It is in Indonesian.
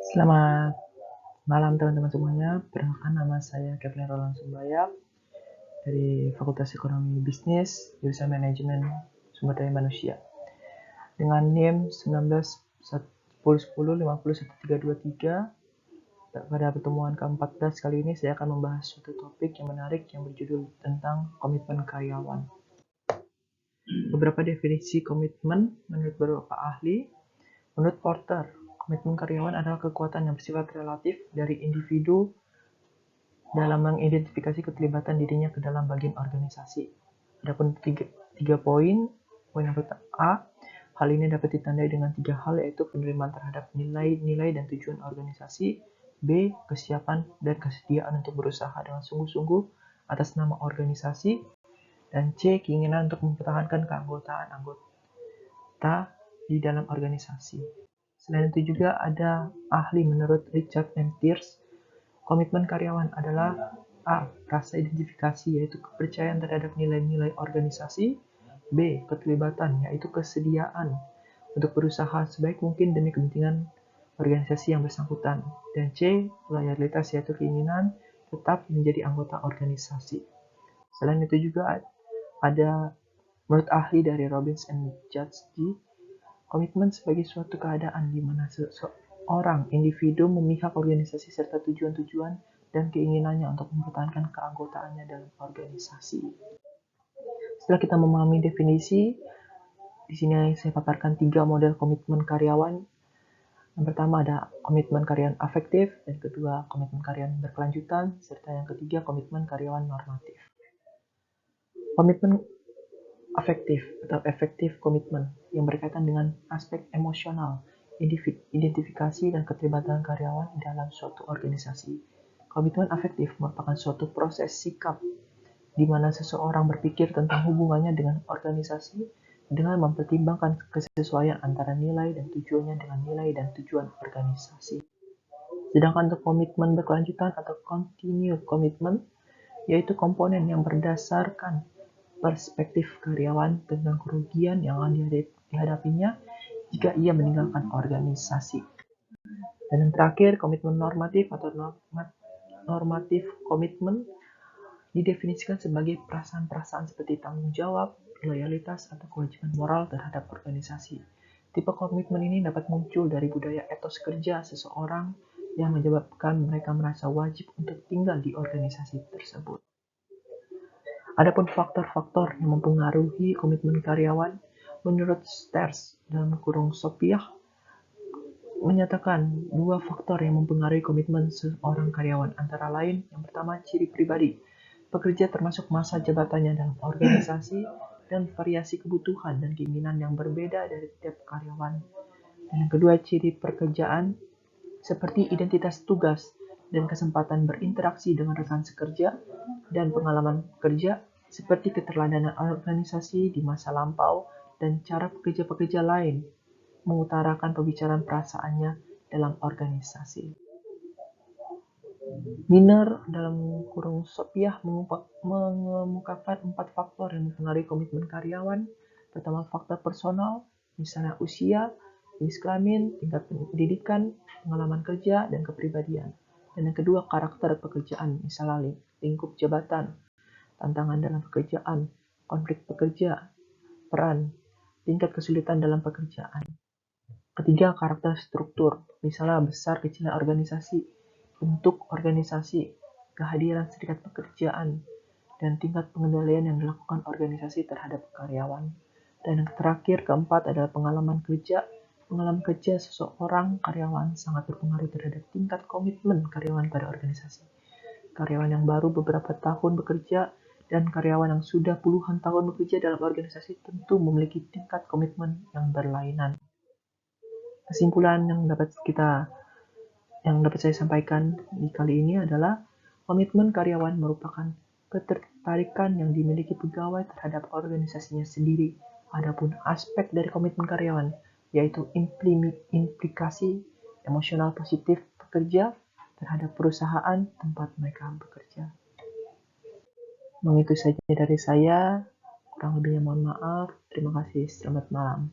Selamat malam teman-teman semuanya. Perkenalkan, nama saya Kevin Roland Sumbaya dari Fakultas Ekonomi Bisnis, jurusan Manajemen Sumber Daya Manusia. Dengan NIM 191010501323, pada pertemuan ke-14 kali ini saya akan membahas suatu topik yang menarik yang berjudul tentang komitmen karyawan. Beberapa definisi komitmen menurut beberapa ahli. Menurut Porter, komitmen karyawan adalah kekuatan yang bersifat relatif dari individu dalam mengidentifikasi keterlibatan dirinya ke dalam bagian organisasi. Adapun tiga poin yang pertama A, hal ini dapat ditandai dengan 3 hal, yaitu penerimaan terhadap nilai-nilai dan tujuan organisasi, B, kesiapan dan kesediaan untuk berusaha dengan sungguh-sungguh atas nama organisasi, dan C, keinginan untuk mempertahankan keanggotaan anggota di dalam organisasi. Selain itu juga ada ahli menurut Richard M. Pearce, komitmen karyawan adalah A. Rasa identifikasi, yaitu kepercayaan terhadap nilai-nilai organisasi. B. Keterlibatan, yaitu kesediaan untuk berusaha sebaik mungkin demi kepentingan organisasi yang bersangkutan. Dan C. Loyalitas, yaitu keinginan tetap menjadi anggota organisasi. Selain itu juga ada menurut ahli dari Robbins and Judge, komitmen sebagai suatu keadaan di mana seorang individu memihak organisasi serta tujuan-tujuan dan keinginannya untuk mempertahankan keanggotaannya dalam organisasi. Setelah kita memahami definisi, di sini saya paparkan 3 model komitmen karyawan. Yang pertama ada komitmen karyawan afektif, yang kedua komitmen karyawan berkelanjutan, serta yang ketiga komitmen karyawan normatif. Komitmen afektif atau efektif komitmen yang berkaitan dengan aspek emosional, identifikasi dan keterlibatan karyawan di dalam suatu organisasi. Komitmen afektif merupakan suatu proses sikap di mana seseorang berpikir tentang hubungannya dengan organisasi dengan mempertimbangkan kesesuaian antara nilai dan tujuannya dengan nilai dan tujuan organisasi. Sedangkan untuk komitmen berkelanjutan atau continued commitment, yaitu komponen yang berdasarkan perspektif karyawan tentang kerugian yang akan dihadapinya jika ia meninggalkan organisasi. Dan yang terakhir, komitmen normatif atau normatif komitmen didefinisikan sebagai perasaan-perasaan seperti tanggung jawab, loyalitas, atau kewajiban moral terhadap organisasi. Tipe komitmen ini dapat muncul dari budaya etos kerja seseorang yang menyebabkan mereka merasa wajib untuk tinggal di organisasi tersebut. Adapun faktor-faktor yang mempengaruhi komitmen karyawan, menurut Stairs (Sopiah) menyatakan 2 faktor yang mempengaruhi komitmen seorang karyawan, antara lain yang pertama ciri pribadi pekerja termasuk masa jabatannya dalam organisasi dan variasi kebutuhan dan keinginan yang berbeda dari setiap karyawan. Dan yang kedua ciri pekerjaan seperti identitas tugas dan kesempatan berinteraksi dengan rekan sekerja dan pengalaman kerja seperti keteladanan organisasi di masa lampau dan cara pekerja-pekerja lain mengutarakan pembicaraan perasaannya dalam organisasi. Miner (Sopiah) mengemukakan 4 faktor yang mempengaruhi komitmen karyawan. Pertama, faktor personal, misalnya usia, jenis kelamin, tingkat pendidikan, pengalaman kerja, dan kepribadian. Dan yang kedua, karakter pekerjaan, misalnya lingkup jabatan, tantangan dalam pekerjaan, konflik pekerja, peran, tingkat kesulitan dalam pekerjaan. Ketiga, karakter struktur, misalnya besar kecilnya organisasi, bentuk organisasi, kehadiran serikat pekerjaan, dan tingkat pengendalian yang dilakukan organisasi terhadap karyawan. Dan yang terakhir, keempat adalah pengalaman kerja. Pengalaman kerja seseorang karyawan sangat berpengaruh terhadap tingkat komitmen karyawan pada organisasi. Karyawan yang baru beberapa tahun bekerja dan karyawan yang sudah puluhan tahun bekerja dalam organisasi tentu memiliki tingkat komitmen yang berlainan. Kesimpulan yang dapat saya sampaikan di kali ini adalah komitmen karyawan merupakan ketertarikan yang dimiliki pegawai terhadap organisasinya sendiri. Adapun aspek dari komitmen karyawan yaitu implikasi emosional positif pekerja terhadap perusahaan tempat mereka bekerja. Begitu saja dari saya, kurang lebihnya mohon maaf. Terima kasih, selamat malam.